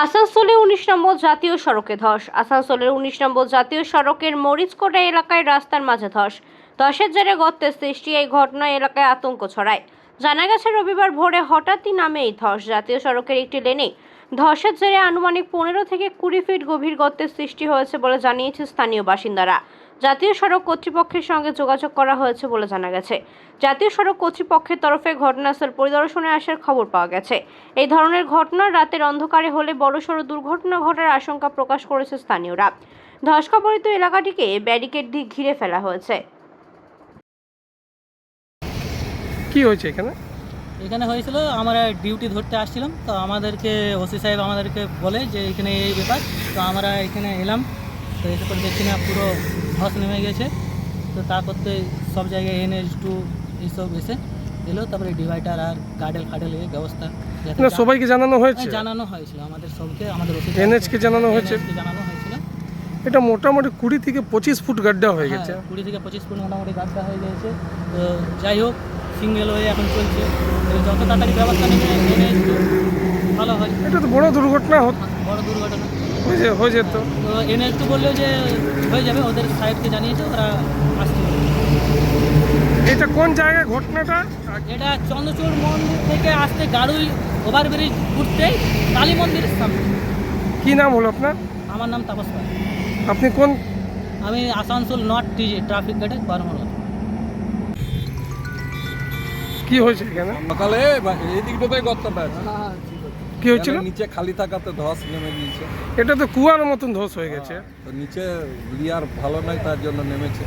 আসানসোলে ১৯ নম্বর জাতীয় সড়কে ধস। আসানসোলের ১৯ নম্বর জাতীয় সড়কের মরিচকোটা এলাকায় রাস্তার মাঝে ধসের জেরে গর্তের সৃষ্টি। এই ঘটনায় এলাকায় আতঙ্ক ছড়ায়। জানা গেছে রবিবার ভোরে হঠাৎই নামে এই ধস। জাতীয় সড়কের একটি লেনে ধসের জেরে আনুমানিক ১৫ থেকে ২০ ফিট গভীর গর্তের সৃষ্টি হয়েছে বলে জানিয়েছে স্থানীয় বাসিন্দারা। জাতীয় সড়ক কর্তৃপক্ষের সঙ্গে যোগাযোগ করা হয়েছে বলে জানা গেছে। জাতীয় সড়ক কর্তৃপক্ষের তরফে ঘটনাস্থল পরিদর্শনে আসার খবর পাওয়া গেছে। এই ধরনের ঘটনা রাতের অন্ধকারে হলে বড়সড় দুর্ঘটনা ঘটার আশঙ্কা প্রকাশ করেছে স্থানীয়রা। ধস কবলিত এলাকাটিকে ব্যারিকেড দিয়ে ঘিরে ফেলা হয়েছে। কি হয়েছে এখানে হয়েছিল, আমরা ডিউটি ধরতে আসছিলাম, তো আমাদেরকে ওসি সাহেব আমাদেরকে বলে যে এখানে এই ব্যাপার। তো আমরা এখানে এলাম, তো এসে পরে দেখছি না পুরো ধস নেমে গেছে। তো তারপরে সব জায়গায় NH2 এইসব এলো, তারপরে ডিভাইডার আর গার্ডেল ব্যবস্থা সবাইকে জানানো হয়েছে। জানানো হয়েছিল আমাদের সবকে, আমাদের ওসি NH-কে জানানো হয়েছিল। এটা মোটামুটি 20 থেকে 25 ফুট গাড্ডা হয়ে গেছে। 20 থেকে 25 ফুট মোটামুটি গাড্ডা হয়ে গেছে। তো যাই হোক, সিঙ্গেল হয়ে এখন চলছে, যত তাড়াতাড়ি ব্যবস্থা নেবে ভালো হয়। এটা তো বড় দুর্ঘটনা হয়ে যেত। তো NH2 বললেও যে হয়ে যাবে, ওদের সাহেবকে জানিয়েছে, ওরা আসছে। এটা কোন জায়গায় ঘটনাটা? এটা চন্দ্রচূড় মন্দির থেকে আসতে গাড়ুই ওভারব্রিজ ঘুরতে কালী মন্দিরের সামনে। কি নাম হলো আপনার? আমার নাম তাপস পাল। আপনি কোন? আমি আসানসোল নর্থ ট্রাফিক গার্ডে বারমোড়া। কি হয়েছে এখানে? সকালে এই দিকটাতেই গর্তটা আছে। কি হয়েছিল? নিচে খালি থাকাতে ধস নেমে গিয়েছে। এটা তো কুয়ার মতন ধস হয়ে গেছে। তো নিচে লিয়ার ভালো নাই, তার জন্য নেমেছে।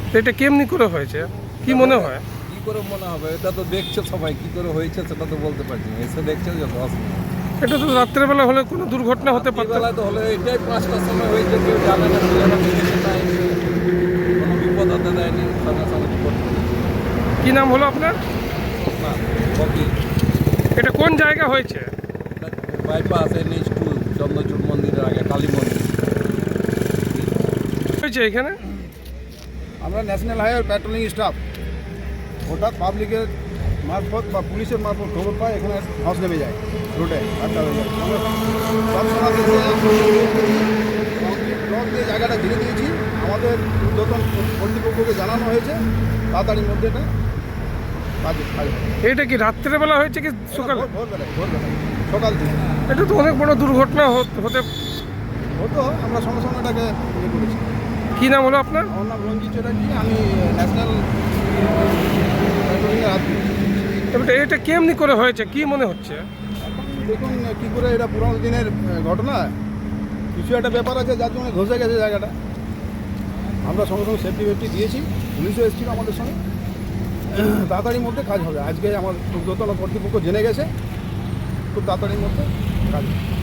তো এটা কেমনি করে হয়েছে কি মনে হয়? কি করে মনে হবে? এটা তো দেখছে সবাই, কি করে হয়েছে সেটা তো বলতে পারছি না। এসে দেখছে যে ধস। এটা তো রাত্রেবেলা হলে কোনো দুর্ঘটনা হতে পারত। বেলা তো হলে এটাই 5টার সময় হয়েছে, কেউ জানে না, ছেলেরা দেখেছে নাই, কোনো বিপদ হতে দেয়নি, সঙ্গে সঙ্গে রিপোর্ট করেছে। কি নাম হলো আপনার? না কপি। এটা কোন জায়গা হয়েছে? বাইপাস NH2 চন্দ্রচূড় মন্দিরের আগে কালী মন্দির হয়েছে এখানে। আমরা ন্যাশনাল হাইওয়ে প্যাট্রোলিং স্টাফ হঠাৎ পাবলিকের মারফত বা পুলিশের মারফত খবর পায় এখানে ধস নেমে যায় রোডে। আটটা হয়ে যায়, আমরা তৎক্ষণাৎ ব্লক দিয়ে জায়গাটা ঘিরে দিয়েছি। আমাদের ঊর্ধ্বতন কর্তৃপক্ষকে জানানো হয়েছে, তাড়াতাড়ির মধ্যে এটা কাজ এটা কি রাত্রেবেলা হয়েছে কি সকালে? ভোরবেলায় সকাল থেকে। এটা তো অনেক বড় দুর্ঘটনা হতে হতো, আমরা সঙ্গে সঙ্গে এটাকে ইয়ে করেছি। কি নাম হলো আপনার? আমার নাম রঞ্জিত চ্যাটার্জি, আমি ন্যাশনাল প্যাট্রোলিংয়ের আছি। এবারে এটা কেমনি করে হয়েছে কি মনে হচ্ছে? এখন দেখুন কী করে, এটা পুরোনো দিনের ঘটনা, কিছু একটা ব্যাপার আছে যার জন্য ধসে গেছে জায়গাটা। আমরা সঙ্গে সঙ্গে সেফটি দিয়েছি, পুলিশও এসেছিল আমাদের সঙ্গে। তাড়াতাড়ির মধ্যে কাজ হবে। আজকে আমার ঊর্ধ্বতন কর্তৃপক্ষ জেনে গেছে, খুব তাড়াতাড়ির মধ্যে কাজ হবে।